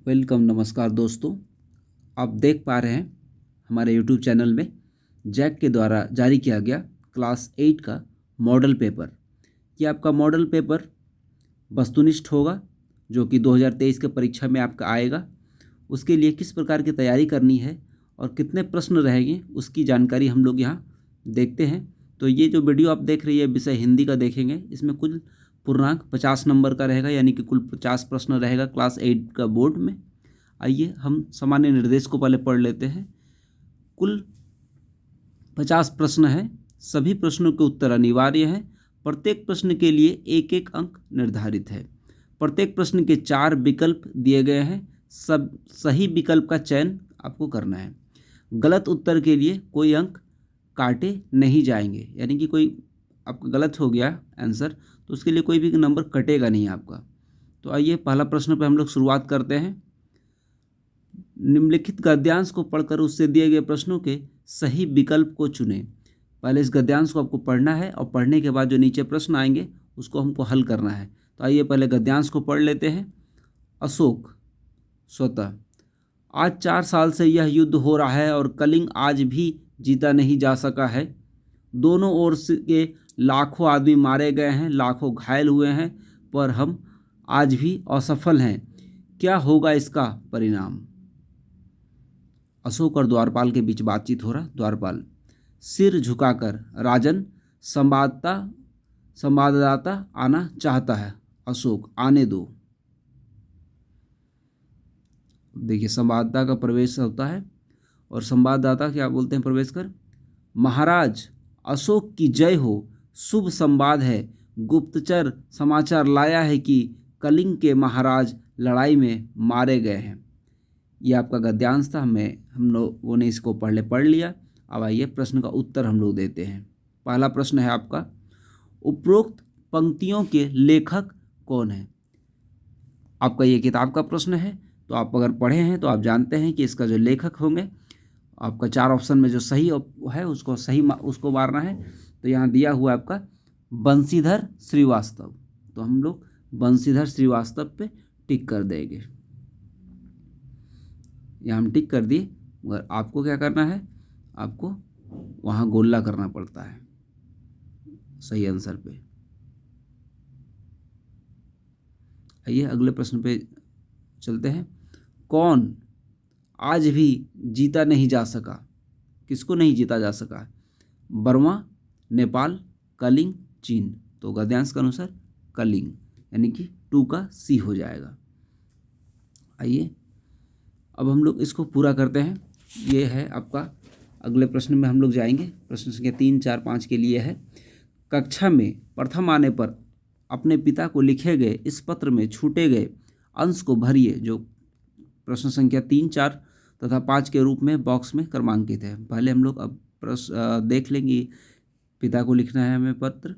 Welcome, नमस्कार दोस्तों। आप देख पा रहे हैं हमारे यूट्यूब चैनल में जैक के द्वारा जारी किया गया क्लास 8 का मॉडल पेपर। ये आपका मॉडल पेपर वस्तुनिष्ठ होगा जो कि 2023 के परीक्षा में आपका आएगा। उसके लिए किस प्रकार की तैयारी करनी है और कितने प्रश्न रहेंगे उसकी जानकारी हम लोग यहाँ देखते हैं। तो ये जो वीडियो आप देख रही है विषय हिंदी का देखेंगे। इसमें कुल पूर्णांक 50 नंबर का रहेगा, यानी कि कुल 50 प्रश्न रहेगा क्लास 8 का बोर्ड में। आइए हम सामान्य निर्देश को पहले पढ़ लेते हैं। कुल 50 प्रश्न हैं। सभी प्रश्नों के उत्तर अनिवार्य हैं। प्रत्येक प्रश्न के लिए एक एक अंक निर्धारित है। प्रत्येक प्रश्न के 4 विकल्प दिए गए हैं। सब सही विकल्प का चयन आपको करना है। गलत उत्तर के लिए कोई अंक काटे नहीं जाएंगे, यानी कि कोई आपका गलत हो गया आंसर तो उसके लिए कोई भी नंबर कटेगा नहीं आपका। तो आइए पहला प्रश्न पे हम लोग शुरुआत करते हैं। निम्नलिखित गद्यांश को पढ़कर उससे दिए गए प्रश्नों के सही विकल्प को चुनें। पहले इस गद्यांश को आपको पढ़ना है और पढ़ने के बाद जो नीचे प्रश्न आएंगे उसको हमको हल करना है। तो आइए पहले गद्यांश को पढ़ लेते हैं। अशोक स्वतः। आज 4 साल से यह युद्ध हो रहा है और कलिंग आज भी जीता नहीं जा सका है। दोनों ओर के लाखों आदमी मारे गए हैं, लाखों घायल हुए हैं, पर हम आज भी असफल हैं। क्या होगा इसका परिणाम? अशोक और द्वारपाल के बीच बातचीत हो रहा। द्वारपाल सिर झुकाकर, राजन संवाददाता आना चाहता है। अशोक आने दो। देखिए संवाददाता का प्रवेश होता है और संवाददाता क्या बोलते हैं प्रवेश कर? महाराज अशोक की जय हो, शुभ संवाद है। गुप्तचर समाचार लाया है कि कलिंग के महाराज लड़ाई में मारे गए हैं। ये आपका गद्यांश था। हम लोगों ने इसको पढ़ लिया। अब आइए प्रश्न का उत्तर हम लोग देते हैं। पहला प्रश्न है आपका, उपरोक्त पंक्तियों के लेखक कौन है? आपका ये किताब का प्रश्न है, तो आप अगर पढ़े हैं तो आप जानते हैं कि इसका जो लेखक होंगे, आपका 4 ऑप्शन में जो सही है उसको मारना है। तो यहाँ दिया हुआ है आपका बंशीधर श्रीवास्तव। तो हम लोग बंशीधर श्रीवास्तव पे टिक कर देंगे। यहाँ हम टिक कर दिए, मगर आपको क्या करना है, आपको वहाँ गोला करना पड़ता है सही आंसर पे। आइए अगले प्रश्न पे चलते हैं। कौन आज भी जीता नहीं जा सका? किसको नहीं जीता जा सका? बर्मा, नेपाल, कलिंग, चीन। तो गद्यांश के अनुसार कलिंग, यानी कि 2 का सी हो जाएगा। आइए अब हम लोग इसको पूरा करते हैं। ये है आपका अगले प्रश्न में हम लोग जाएंगे। प्रश्न संख्या 3, 4, 5 के लिए है। कक्षा में प्रथम आने पर अपने पिता को लिखे गए इस पत्र में छूटे गए अंश को भरिए, जो प्रश्न संख्या 3, 4 तथा 5 के रूप में बॉक्स में क्रमांकित है। पहले हम लोग अब देख लेंगे पिता को लिखना है हमें पत्र।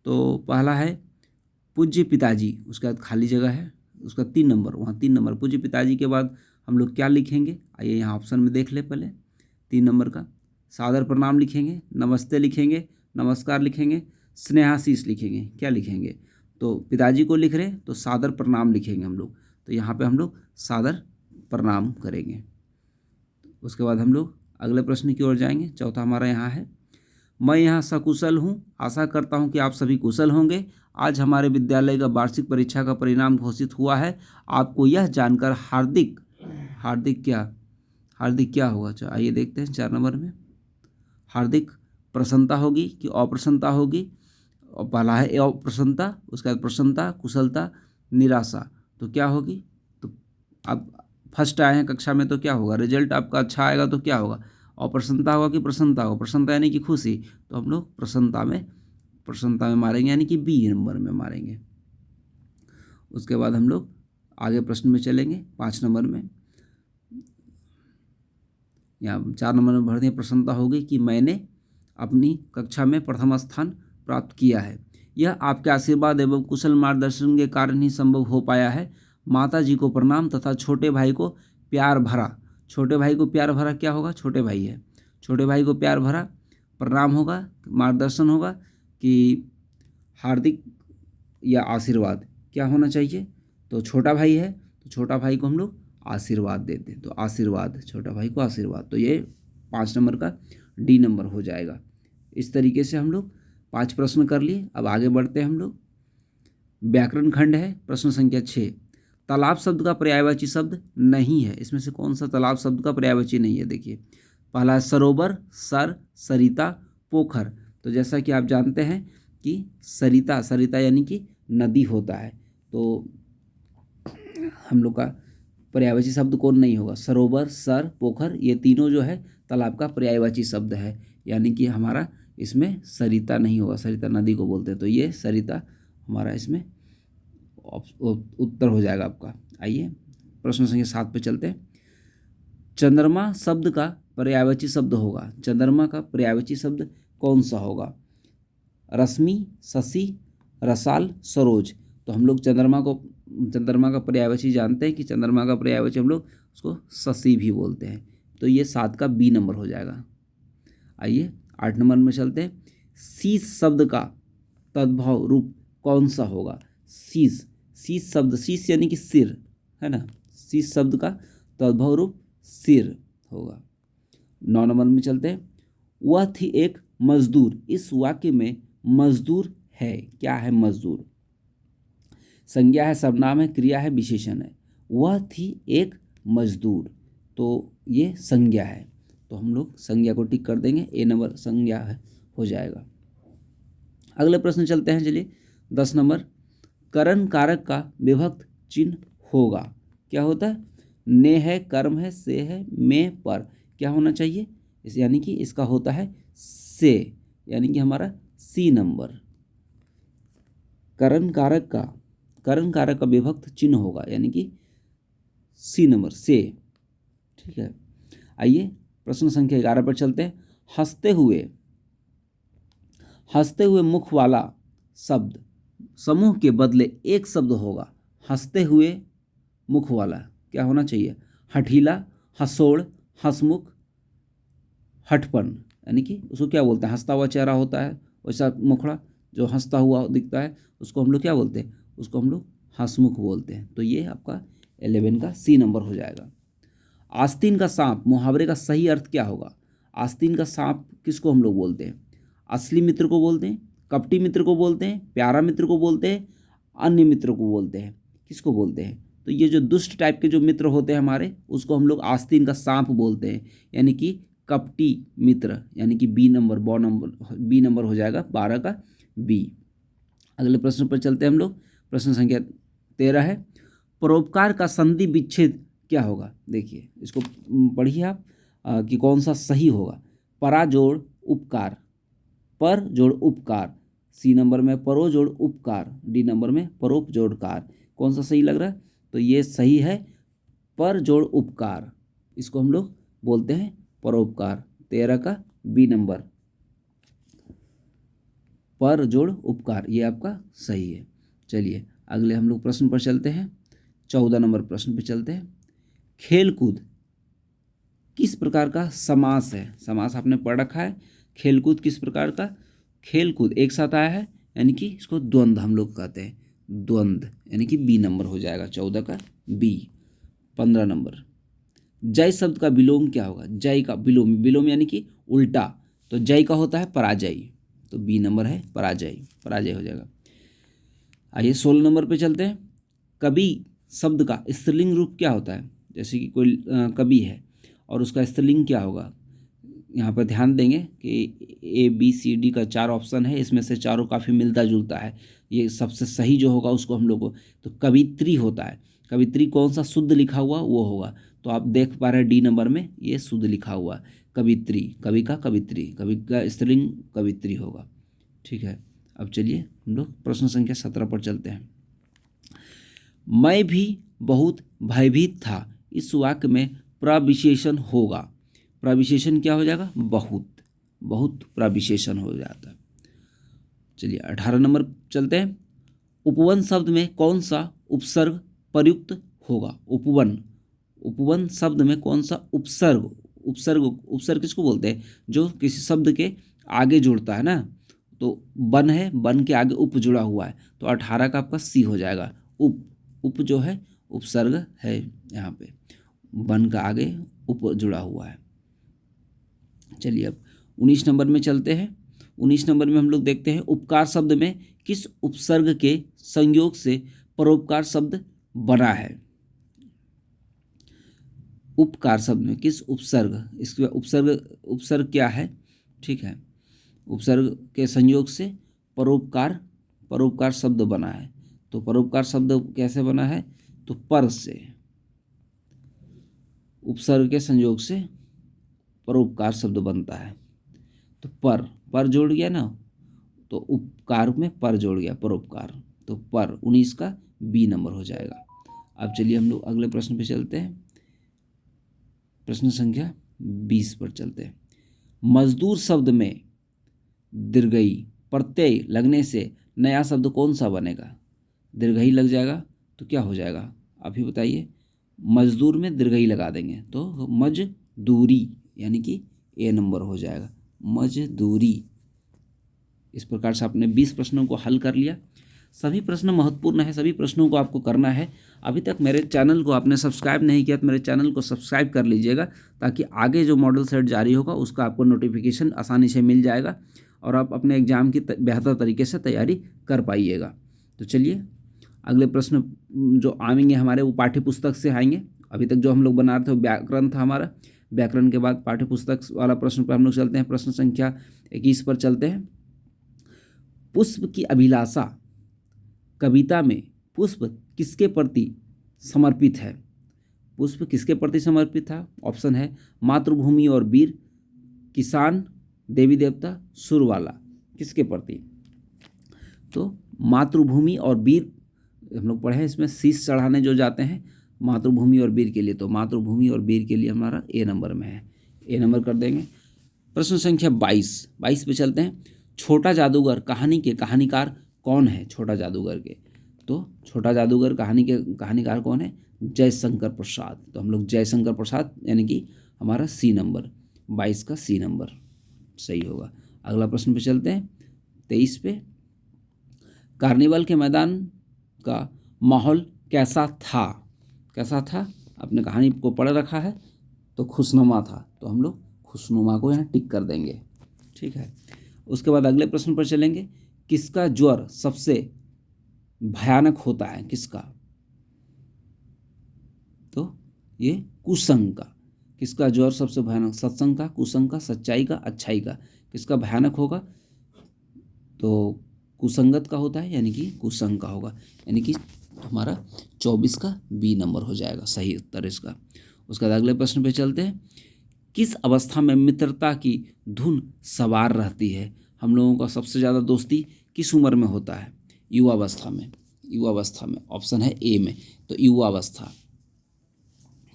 तो पहला है पूज्य पिताजी, उसके बाद खाली जगह है, उसका 3 नंबर, वहाँ 3 नंबर पूज्य पिताजी के बाद हम लोग क्या लिखेंगे? आइए यहाँ ऑप्शन में देख ले। पहले 3 नंबर का सादर प्रणाम लिखेंगे, नमस्ते लिखेंगे, नमस्कार लिखेंगे, स्नेहाशीष लिखेंगे। क्या लिखेंगे? तो पिताजी को लिख रहे तो सादर प्रणाम लिखेंगे हम लोग। तो यहाँ पे हम लोग सादर प्रणाम करेंगे। उसके बाद हम लोग अगले प्रश्न की ओर जाएंगे। चौथा हमारा यहाँ है, मैं यहाँ सकुशल हूँ, आशा करता हूँ कि आप सभी कुशल होंगे। आज हमारे विद्यालय का वार्षिक परीक्षा का परिणाम घोषित हुआ है। आपको यह जानकर हार्दिक क्या होगा? अच्छा आइए देखते हैं 4 नंबर में। हार्दिक प्रसन्नता होगी कि अप्रसन्नता होगी? और पहला है अप्रसन्नता, उसके बाद प्रसन्नता, कुशलता, निराशा। तो क्या होगी? तो आप फर्स्ट आए हैं कक्षा में तो क्या होगा? रिजल्ट आपका अच्छा आएगा तो क्या होगा? अप्रसन्नता होगा कि प्रसन्नता होगा? प्रसन्नता यानी कि खुशी, तो हम लोग प्रसन्नता में मारेंगे, यानी कि बी नंबर में मारेंगे। उसके बाद हम लोग आगे प्रश्न में चलेंगे 5 नंबर में। यहाँ 4 नंबर में भर दिए, प्रसन्नता होगी कि मैंने अपनी कक्षा में प्रथम स्थान प्राप्त किया है। यह आपके आशीर्वाद एवं कुशल मार्गदर्शन के कारण ही संभव हो पाया है। माता जी को प्रणाम तथा छोटे भाई को प्यार भरा। छोटे भाई को प्यार भरा क्या होगा? छोटे भाई है, छोटे भाई को प्यार भरा प्रणाम होगा, मार्गदर्शन होगा कि हार्दिक या आशीर्वाद क्या होना चाहिए? तो छोटा भाई है तो छोटा भाई को हम लोग आशीर्वाद देते हैं। तो आशीर्वाद, छोटा भाई को आशीर्वाद। तो ये 5 नंबर का डी नंबर हो जाएगा। इस तरीके से हम लोग 5 प्रश्न कर लिए। अब आगे बढ़ते हैं हम लोग। व्याकरण खंड है, प्रश्न संख्या 6। तालाब शब्द का पर्यायवाची शब्द नहीं है, इसमें से कौन सा तालाब शब्द का पर्यायवाची नहीं है? देखिए, पहला है सरोवर, सर, सरिता, पोखर। तो जैसा कि आप जानते हैं कि सरिता, सरिता यानी कि नदी होता है, तो हम लोग का पर्यायवाची शब्द कौन नहीं होगा? सरोवर, सर, पोखर, ये तीनों जो है तालाब का पर्यायवाची शब्द है, यानी कि हमारा इसमें सरिता नहीं होगा। सरिता नदी को बोलते हैं, तो ये सरिता हमारा इसमें उत्तर हो जाएगा आपका। आइए प्रश्न संख्या 7 पे चलते हैं। चंद्रमा शब्द का पर्यायवाची शब्द होगा, चंद्रमा का पर्यायवाची शब्द कौन सा होगा? रश्मि, शशि, रसाल, सरोज। तो हम लोग चंद्रमा का पर्यायवाची जानते हैं कि चंद्रमा का पर्यायवाची हम लोग उसको शशि भी बोलते हैं। तो ये 7 का बी नंबर हो जाएगा। आइए 8 नंबर में चलते हैं। शीश शब्द का तद्भव रूप कौन सा होगा? शीश, शीश शब्द, शीश यानी कि सिर, है ना। शीश शब्द का तद्भव रूप सिर होगा। 9 नंबर में चलते हैं। वह थी एक मजदूर, इस वाक्य में मजदूर है, क्या है? मजदूर। संज्ञा है, सर्वनाम है, क्रिया है, विशेषण है। वह थी एक मजदूर, तो ये संज्ञा है, तो हम लोग संज्ञा को टिक कर देंगे, ए नंबर संज्ञा है हो जाएगा। अगले प्रश्न चलते हैं, चलिए 10 नंबर। करण कारक का विभक्त चिन्ह होगा, क्या होता है? ने है, कर्म है, से है, में, पर, क्या होना चाहिए? इस यानी कि इसका होता है से, यानी कि हमारा सी नंबर। करण कारक का विभक्त चिन्ह होगा, यानी कि सी नंबर से, ठीक है। आइए प्रश्न संख्या 11 पर चलते हैं। हंसते हुए मुख वाला शब्द समूह के बदले एक शब्द होगा। हंसते हुए मुख वाला क्या होना चाहिए? हठीला, हंसोड़, हंसमुख, हठपन, यानी कि उसको क्या बोलते हैं? हंसता हुआ चेहरा होता है, वैसा मुखड़ा जो हंसता हुआ दिखता है, उसको हम लोग क्या बोलते हैं? उसको हम लोग हंसमुख बोलते हैं। तो ये आपका 11 का सी नंबर हो जाएगा। आस्तीन का सांप मुहावरे का सही अर्थ क्या होगा? आस्तीन का सांप किसको हम लोग बोलते हैं? असली मित्र को बोलते हैं, कपटी मित्र को बोलते हैं, प्यारा मित्र को बोलते हैं, अन्य मित्र को बोलते हैं, किसको बोलते हैं? तो ये जो दुष्ट टाइप के जो मित्र होते हैं हमारे, उसको हम लोग आस्तीन का सांप बोलते हैं, यानी कि कपटी मित्र, यानी कि बी नंबर हो जाएगा 12 का बी। अगले प्रश्न पर चलते हैं हम लोग। प्रश्न संख्या 13 है। परोपकार का संधि विच्छेद क्या होगा? देखिए इसको पढ़िए आप कि कौन सा सही होगा। परा जोड़ उपकार, पर जोड़ उपकार, सी नंबर में परो जोड़ उपकार, डी नंबर में परोप जोड़ कार। कौन सा सही लग रहा है? तो ये सही है, पर जोड़ उपकार, इसको हम लोग बोलते हैं परोपकार। 13 का बी नंबर, पर जोड़ उपकार, ये आपका सही है। चलिए अगले हम लोग प्रश्न पर चलते हैं। 14 नंबर प्रश्न पर चलते हैं। खेलकूद किस प्रकार का समास है? समास आपने पढ़ रखा है। खेलकूद किस प्रकार का? खेलकूद एक साथ आया है, यानी कि इसको द्वंद्व हम लोग कहते हैं, द्वंद्व, यानी कि बी नंबर हो जाएगा 14 का बी। 15 नंबर। जय शब्द का विलोम क्या होगा? जय का विलोम, विलोम यानी कि उल्टा, तो जय का होता है पराजय, तो बी नंबर है पराजय, पराजय हो जाएगा। आइए 16 नंबर पे चलते हैं। कवि शब्द का स्त्रीलिंग रूप क्या होता है? जैसे कि कोई कवि है और उसका स्त्रीलिंग क्या होगा? यहाँ पर ध्यान देंगे कि ए बी सी डी का 4 ऑप्शन है, इसमें से चारों काफ़ी मिलता जुलता है। ये सबसे सही जो होगा उसको हम लोग को, तो कवित्री होता है। कवित्री कौन सा शुद्ध लिखा हुआ वो होगा, तो आप देख पा रहे हैं डी नंबर में ये शुद्ध लिखा हुआ कवित्री, कवि का कवित्री, कवि का स्त्रीलिंग कवित्री होगा, ठीक है। अब चलिए हम लोग प्रश्न संख्या 17 पर चलते हैं। मैं भी बहुत भयभीत था, इस वाक्य में प्रविशेषण होगा। प्रविशेषण क्या हो जाएगा? बहुत, बहुत प्रविशेषण हो जाता है। चलिए 18 नंबर चलते हैं। उपवन शब्द में कौन सा उपसर्ग प्रयुक्त होगा? उपवन शब्द में कौन सा उपसर्ग किसको बोलते हैं? जो किसी शब्द के आगे जुड़ता है ना, तो वन है, वन के आगे उप जुड़ा हुआ है, तो 18 का आपका सी हो जाएगा। उप जो है उपसर्ग है यहाँ पे। बन का आगे उप जुड़ा हुआ है। चलिए अब 19 नंबर में चलते हैं। 19 नंबर में हम लोग देखते हैं उपकार शब्द में किस उपसर्ग के संयोग से परोपकार शब्द बना है। उपकार शब्द में किस उपसर्ग, इसके उपसर्ग क्या है, ठीक है, उपसर्ग के संयोग से परोपकार शब्द बना है। तो परोपकार शब्द कैसे बना है, तो पर से, उपसर्ग के संयोग से परोपकार शब्द बनता है। तो पर जोड़ गया ना, तो उपकार में पर जोड़ गया, परोपकार, तो पर 19 का बी नंबर हो जाएगा। अब चलिए हम लोग अगले प्रश्न पे चलते हैं। प्रश्न संख्या 20 पर चलते हैं। मजदूर शब्द में दीर्घई प्रत्यय लगने से नया शब्द कौन सा बनेगा। दीर्घई लग जाएगा तो क्या हो जाएगा, आप ही बताइए। मजदूर में दीर्घई लगा देंगे तो मजदूरी, यानी कि ए नंबर हो जाएगा, मजदूरी। इस प्रकार से आपने 20 प्रश्नों को हल कर लिया। सभी प्रश्न महत्वपूर्ण है, सभी प्रश्नों को आपको करना है। अभी तक मेरे चैनल को आपने सब्सक्राइब नहीं किया तो मेरे चैनल को सब्सक्राइब कर लीजिएगा, ताकि आगे जो मॉडल सेट जारी होगा उसका आपको नोटिफिकेशन आसानी से मिल जाएगा और आप अपने एग्जाम की बेहतर तरीके से तैयारी कर पाइएगा। तो चलिए अगले प्रश्न जो आएंगे हमारे वो पाठ्य पुस्तक से आएंगे। अभी तक जो हम लोग बना रहे थे वो व्याकरण था हमारा। व्याकरण के बाद पाठ्य पुस्तक वाला प्रश्न पर हम लोग चलते हैं। प्रश्न संख्या 21 पर चलते हैं। पुष्प की अभिलाषा कविता में पुष्प किसके प्रति समर्पित है। पुष्प किसके प्रति समर्पित था। ऑप्शन है मातृभूमि और वीर, किसान, देवी देवता, सुरवाला। किसके प्रति, तो मातृभूमि और वीर हम लोग पढ़े हैं। इसमें शीश चढ़ाने जो जाते हैं मातृभूमि और वीर के लिए, तो मातृभूमि और वीर के लिए हमारा ए नंबर में है, ए नंबर कर देंगे। प्रश्न संख्या 22 पे चलते हैं। छोटा जादूगर कहानी के कहानीकार कौन है। छोटा जादूगर के, तो छोटा जादूगर कहानी के कहानीकार कौन है, जयशंकर प्रसाद। तो हम लोग जयशंकर प्रसाद, यानी कि हमारा सी नंबर, 22 का सी नंबर सही होगा। अगला प्रश्न पे चलते हैं 23 पे। कार्निवल के मैदान का माहौल कैसा था। कैसा था, आपने कहानी को पढ़ रखा है तो खुशनुमा था, तो हम लोग खुशनुमा को यहाँ टिक कर देंगे, ठीक है। उसके बाद अगले प्रश्न पर चलेंगे। किसका ज्वर सबसे भयानक होता है। किसका, तो ये कुसंग का। किसका ज्वर सबसे भयानक, सत्संग का, कुसंग का, सच्चाई का, अच्छाई का। किसका भयानक होगा, तो कुसंगत का होता है, यानी कि कुसंग का होगा, यानी कि हमारा 24 का बी नंबर हो जाएगा सही उत्तर इसका। उसके बाद अगले प्रश्न पे चलते हैं। किस अवस्था में मित्रता की धुन सवार रहती है। हम लोगों का सबसे ज़्यादा दोस्ती किस उम्र में होता है, युवावस्था में। युवावस्था में, ऑप्शन है ए में, तो युवावस्था।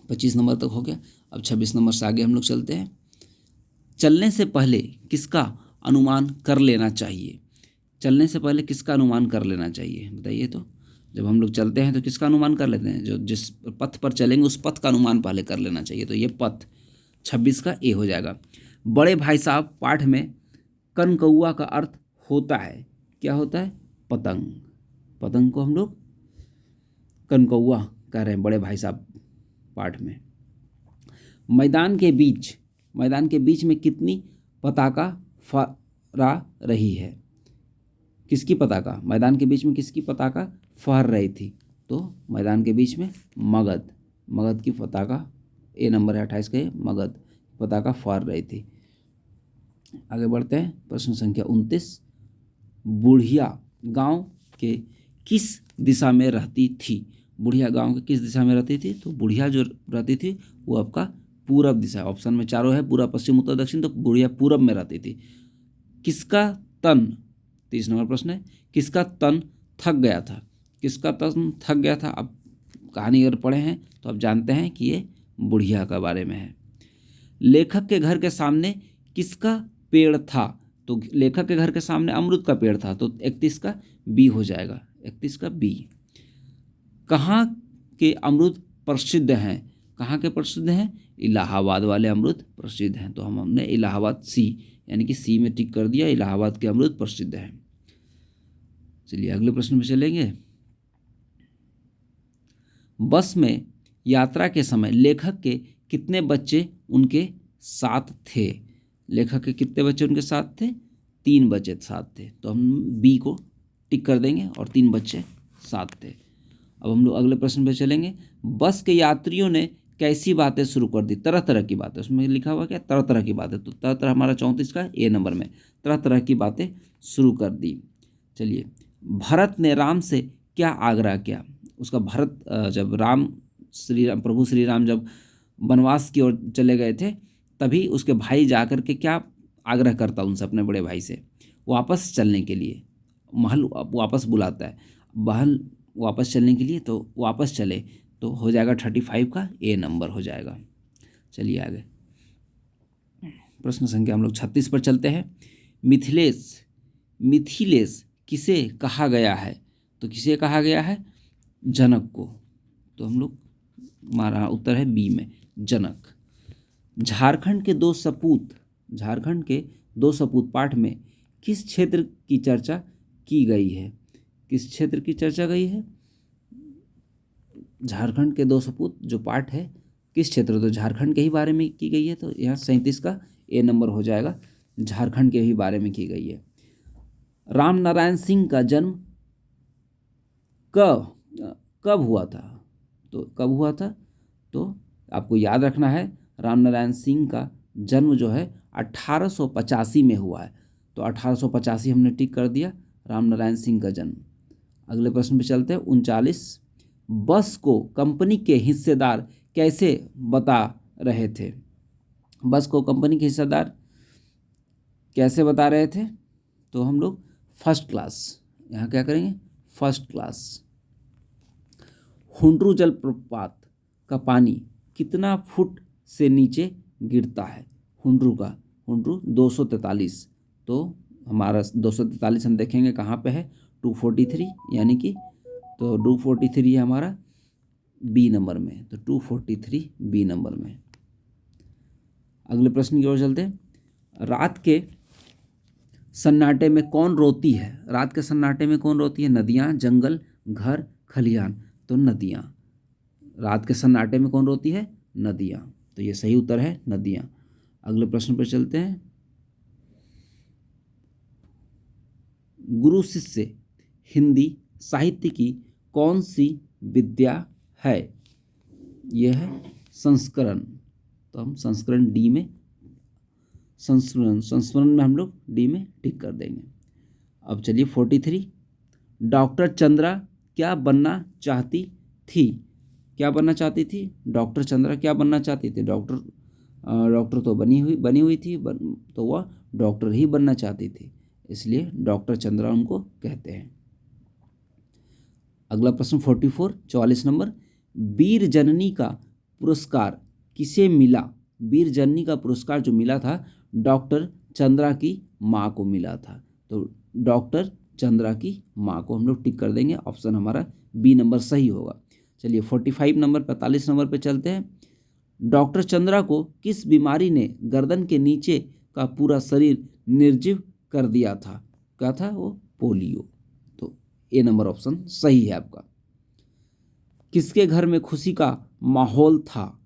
25 नंबर तक हो गया। अब 26 नंबर से आगे हम लोग चलते हैं। चलने से पहले किसका अनुमान कर लेना चाहिए। चलने से पहले किसका अनुमान कर लेना चाहिए, बताइए। तो जब हम लोग चलते हैं तो किसका अनुमान कर लेते हैं, जो जिस पथ पर चलेंगे उस पथ का अनुमान पहले कर लेना चाहिए, तो ये पथ 26 का ए हो जाएगा। बड़े भाई साहब पाठ में कनकौआ का अर्थ होता है, क्या होता है, पतंग। पतंग को हम लोग कनकौआ कह रहे हैं बड़े भाई साहब पाठ में। मैदान के बीच में कितनी पताका फहरा रही है। किसकी पताका, मैदान के बीच में किसकी पताका फहर रही थी, तो मैदान के बीच में मगध की पताका, ए नंबर है 28 के, मगध पताका फहर रही थी। आगे बढ़ते हैं। प्रश्न संख्या 29। बुढ़िया गांव के किस दिशा में रहती थी। बुढ़िया गांव के किस दिशा में रहती थी, तो बुढ़िया जो रहती थी वो आपका पूरब दिशा, ऑप्शन में चारों है, पूरा, पश्चिम, उत्तर, दक्षिण, तो बुढ़िया पूरब में रहती थी। किसका तन, 30 नंबर प्रश्न है, किसका तन थक गया था। किसका तन थक गया था, अब कहानी अगर पढ़े हैं तो आप जानते हैं कि ये बुढ़िया के बारे में है। लेखक के घर के सामने किसका पेड़ था, तो लेखक के घर के सामने अमरूद का पेड़ था, तो 31 का बी हो जाएगा, 31 का बी। कहाँ के अमरूद प्रसिद्ध हैं, कहाँ के प्रसिद्ध हैं, इलाहाबाद वाले अमरूद प्रसिद्ध हैं, तो हमने इलाहाबाद सी, यानी कि सी में टिक कर दिया, इलाहाबाद के अमरूद प्रसिद्ध हैं। चलिए अगले प्रश्न में चलेंगे। बस में यात्रा के समय लेखक के कितने बच्चे उनके साथ थे? लेखक के कितने बच्चे उनके साथ थे? 3 बच्चे साथ थे। तो हम बी को टिक कर देंगे और 3 बच्चे साथ थे। अब हम लोग अगले प्रश्न पे चलेंगे। बस के यात्रियों ने कैसी बातें शुरू कर दी? तरह तरह की बातें। उसमें लिखा हुआ क्या? तरह तरह की बातें। तो तरह तरह हमारा 34 का ए नंबर में तरह तरह की बातें शुरू कर दी। चलिए, भरत ने राम से क्या आग्रह किया? उसका भरत जब प्रभु श्री राम जब वनवास की ओर चले गए थे, तभी उसके भाई जाकर के क्या आग्रह करता उनसे, अपने बड़े भाई से, वापस चलने के लिए। महल वापस बुलाता है, महल वापस चलने के लिए। तो वापस चले तो हो जाएगा 35 का ए नंबर हो जाएगा। चलिए आगे प्रश्न संख्या हम लोग 36 पर चलते हैं। मिथिलेश किसे कहा गया है? तो किसे कहा गया है? जनक को। तो हम लोग, हमारा उत्तर है बी में, जनक। झारखंड के दो सपूत पाठ में किस क्षेत्र की चर्चा की गई है? किस क्षेत्र की चर्चा गई है? झारखंड के 2 सपूत जो पाठ है, किस क्षेत्र? तो झारखंड के ही बारे में की गई है। तो यहाँ 37 का ए नंबर हो जाएगा, झारखंड के ही बारे में की गई है। राम नारायण सिंह का जन्म कब हुआ था? तो कब हुआ था? तो आपको याद रखना है, राम नारायण सिंह का जन्म जो है 1885 में हुआ है। तो 1885 हमने टिक कर दिया, राम नारायण सिंह का जन्म। अगले प्रश्न पे चलते हैं। 39, बस को कंपनी के हिस्सेदार कैसे बता रहे थे? बस को कंपनी के हिस्सेदार कैसे बता रहे थे? तो हम लोग फर्स्ट क्लास, यहाँ क्या करेंगे? First class. हुंड्रू जलप्रपात का पानी कितना फुट से नीचे गिरता है? हुंड्रू 243। तो हमारा 243 हम देखेंगे कहाँ पे है? 243, यानी कि तो 243 है हमारा बी नंबर में। तो 243 बी नंबर में। अगले प्रश्न की ओर चलते हैं। रात के सन्नाटे में कौन रोती है? रात के सन्नाटे में कौन रोती है? नदियाँ, जंगल, घर, खलिहान। तो नदियाँ। रात के सन्नाटे में कौन रोती है? नदियाँ। तो ये सही उत्तर है, नदियाँ। अगले प्रश्न पर चलते हैं। गुरु शिष्य हिंदी साहित्य की कौन सी विद्या है? यह है संस्करण। तो हम संस्करण डी में, संस्मरण में हम लोग डी में टिक कर देंगे। अब चलिए 43, डॉक्टर चंद्रा क्या बनना चाहती थी? क्या बनना चाहती थी? डॉक्टर चंद्रा क्या बनना चाहती थी? डॉक्टर तो बनी हुई थी, तो वह डॉक्टर ही बनना चाहती थी, इसलिए डॉक्टर चंद्रा उनको कहते हैं। अगला प्रश्न 44 नंबर, वीर जननी का पुरस्कार किसे मिला? वीर जननी का पुरस्कार जो मिला था, डॉक्टर चंद्रा की माँ को मिला था। तो डॉक्टर चंद्रा की माँ को हम लोग टिक कर देंगे, ऑप्शन हमारा बी नंबर सही होगा। चलिए 45 नंबर पे चलते हैं। डॉक्टर चंद्रा को किस बीमारी ने गर्दन के नीचे का पूरा शरीर निर्जीव कर दिया था? क्या था वो? पोलियो। तो ए नंबर ऑप्शन सही है आपका। किसके घर में खुशी का माहौल था?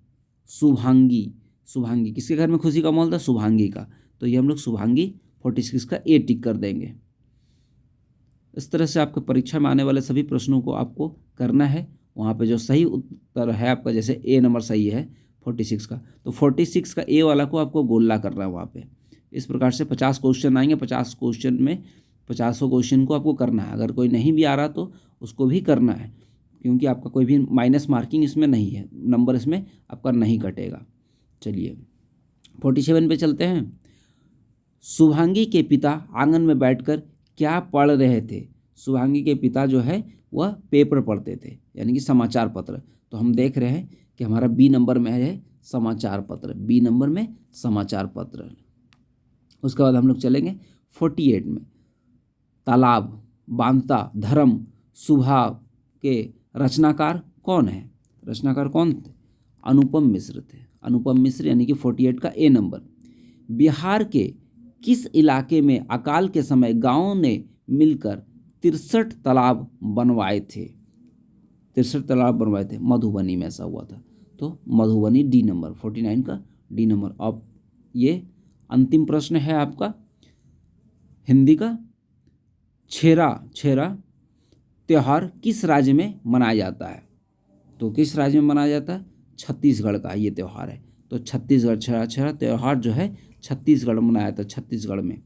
शुभांगी। किसके घर में खुशी का माहौल था? शुभांगी का। तो ये हम लोग शुभांगी 46 का ए टिक कर देंगे। इस तरह से आपके परीक्षा में आने वाले सभी प्रश्नों को आपको करना है। वहाँ पे जो सही उत्तर है आपका, जैसे ए नंबर सही है 46 का, तो 46 का ए वाला को आपको गोला करना है वहाँ पे। इस प्रकार से 50 क्वेश्चन आएंगे। 50 क्वेश्चन में 50 क्वेश्चन को आपको करना है। अगर कोई नहीं भी आ रहा तो उसको भी करना है, क्योंकि आपका कोई भी माइनस मार्किंग इसमें नहीं है, नंबर इसमें आपका नहीं कटेगा। चलिए 47 पे चलते हैं। शुभांगी के पिता आंगन में बैठकर क्या पढ़ रहे थे? शुभांगी के पिता जो है वह पेपर पढ़ते थे, यानी कि समाचार पत्र। तो हम देख रहे हैं कि हमारा बी नंबर में है समाचार पत्र, बी नंबर में समाचार पत्र। उसके बाद हम लोग चलेंगे 48 में। तालाब बांधता धर्म सुभा के रचनाकार कौन है? रचनाकार कौन थे? अनुपम मिश्र थे। अनुपम मिश्र, यानी कि 48 का ए नंबर। बिहार के किस इलाके में अकाल के समय गांवों ने मिलकर 63 तालाब बनवाए थे? 63 तालाब बनवाए थे। मधुबनी में ऐसा हुआ था। तो मधुबनी डी नंबर, 49 का डी नंबर। अब ये अंतिम प्रश्न है आपका हिंदी का। छेरा त्योहार किस राज्य में मनाया जाता है? तो किस राज्य में मनाया जाता है? छत्तीसगढ़ का ये त्यौहार है। तो छत्तीसगढ़, छेरा त्यौहार जो है छत्तीसगढ़ में मनाया जाता है, छत्तीसगढ़ में।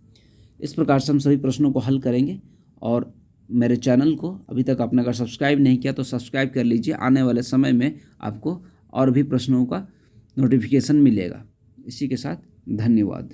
इस प्रकार से हम सभी प्रश्नों को हल करेंगे। और मेरे चैनल को अभी तक आपने अगर सब्सक्राइब नहीं किया तो सब्सक्राइब कर लीजिए। आने वाले समय में आपको और भी प्रश्नों का नोटिफिकेशन मिलेगा। इसी के साथ धन्यवाद।